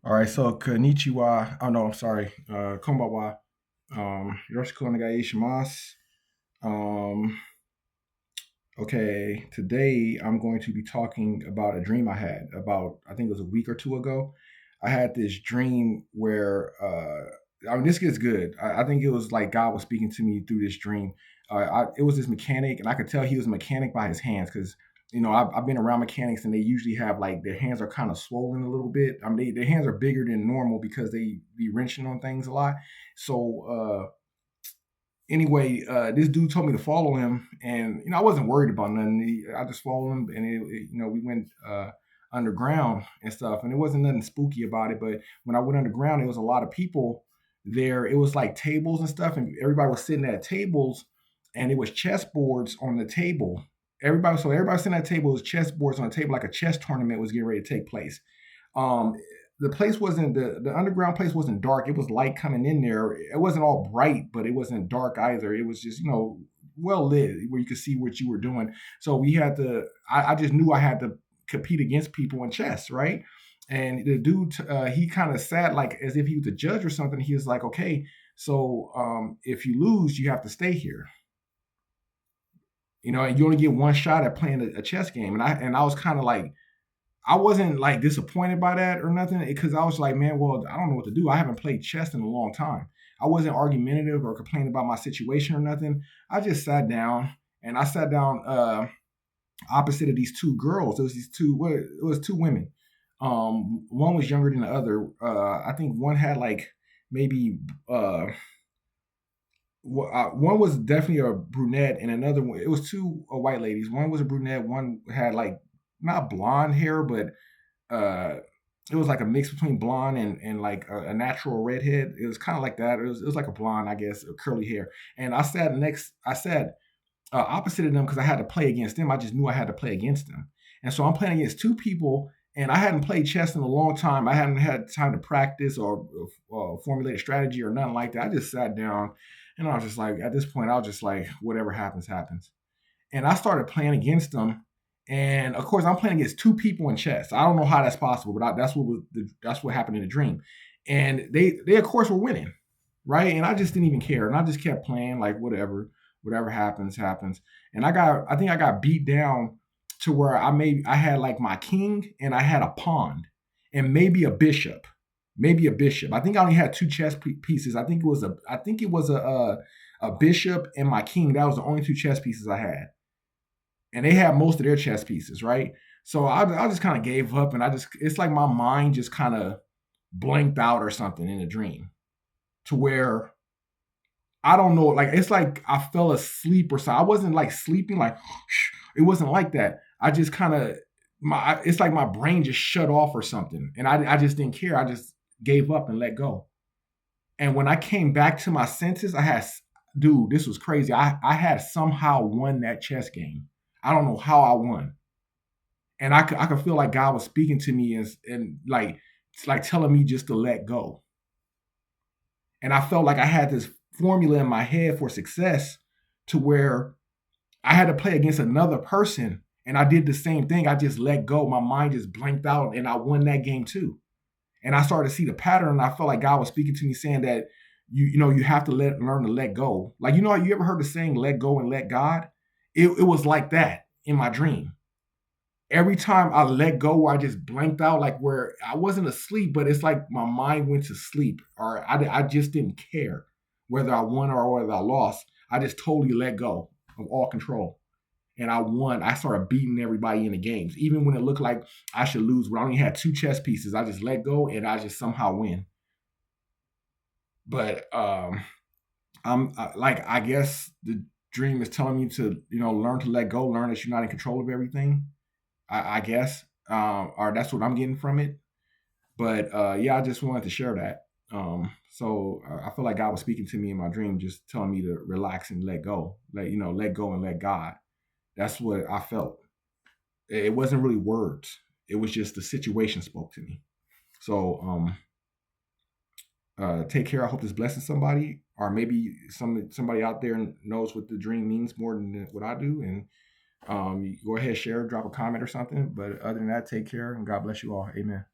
All right, so konnichiwa. Oh no, I'm sorry. Konbawa. Yoroshiku onegai shimasu. Um, okay, today I'm going to be talking about a dream I had about I think it was a week or two ago. I had this dream where I mean this gets good. I think it was like God was speaking to me through this dream. It was this mechanic, and I could tell he was a mechanic by his hands because I've been around mechanics, and they usually have like their hands are kind of swollen a little bit. I mean, their hands are bigger than normal because they be wrenching on things a lot. So anyway, this dude told me to follow him, and I wasn't worried about nothing. I just followed him, and we went underground and stuff, and it wasn't nothing spooky about it. But when I went underground, there was a lot of people there. It was like tables and stuff, and everybody was sitting at tables, and it was chessboards on the table. Everybody sitting at table was chessboards on the table, like a chess tournament was getting ready to take place. Um, the place wasn't the underground place wasn't dark. It was light coming in there. It wasn't all bright, but it wasn't dark either. It was just well lit where you could see what you were doing. So we had to. I just knew I had to compete against people in chess, right? And the dude, he kind of sat like as if he was a judge or something. He was like, okay, so if you lose, you have to stay here. And you only get one shot at playing a chess game. And I was kind of like, I wasn't like disappointed by that or nothing because I was like, man, well, I don't know what to do. I haven't played chess in a long time. I wasn't argumentative or complaining about my situation or nothing. I just sat down and I sat down opposite of these two girls. It was these two. What it was two women. One was younger than the other. I think one had like maybe one was definitely a brunette, and another one. It was two white ladies. One was a brunette. One had like not blonde hair, but uh it was like a mix between blonde and like a natural redhead. It was kind of like that. It was like a blonde, I guess, curly hair. And I sat opposite of them because I had to play against them. I just knew I had to play against them. And so I'm playing against two people, and I hadn't played chess in a long time. I hadn't had time to practice or formulate a strategy or nothing like that. I just sat down, and I was just like, at this point, I was just like, whatever happens, happens. And I started playing against them. And of course, I'm playing against two people in chess. I don't know how that's possible, but that's what happened in the dream. And they of course were winning, right? And I just didn't even care, and I just kept playing like whatever happens, happens. And I think I got beat down to where I had like my king and I had a pawn and maybe a bishop. I think I only had two chess pieces. I think it was a bishop and my king. That was the only two chess pieces I had, and they had most of their chess pieces, right? So I just kind of gave up, and it's like my mind just kind of blanked out or something in a dream to where I don't know, like it's like I fell asleep or so. I wasn't like sleeping, like it wasn't like that. I just kind of it's like my brain just shut off or something, and I just didn't care. I just gave up and let go. And when I came back to my senses, dude, this was crazy. I had somehow won that chess game. I don't know how I won, and I could feel like God was speaking to me and like it's like telling me just to let go. And I felt like I had this formula in my head for success to where I had to play against another person, and I did the same thing. I just let go. My mind just blanked out, and I won that game too. And I started to see the pattern, and I felt like God was speaking to me, saying that you have to learn to let go. Like you ever heard the saying "let go and let God"? It was like that in my dream. Every time I let go, I just blanked out, like where I wasn't asleep, but it's like my mind went to sleep, or I just didn't care whether I won or whether I lost. I just totally let go of all control, and I won. I started beating everybody in the games, even when it looked like I should lose. When I only had two chess pieces, I just let go, and I just somehow win. But like I guess the dream is telling me to learn to let go, learn that you're not in control of everything. I guess, or that's what I'm getting from it. But yeah, I just wanted to share that. So I feel like God was speaking to me in my dream, just telling me to relax and let go, let go and let God. That's what I felt. It wasn't really words. It was just the situation spoke to me. So take care. I hope this blesses somebody, or maybe somebody out there knows what the dream means more than what I do. And you go ahead, share, drop a comment or something. But other than that, take care and God bless you all. Amen.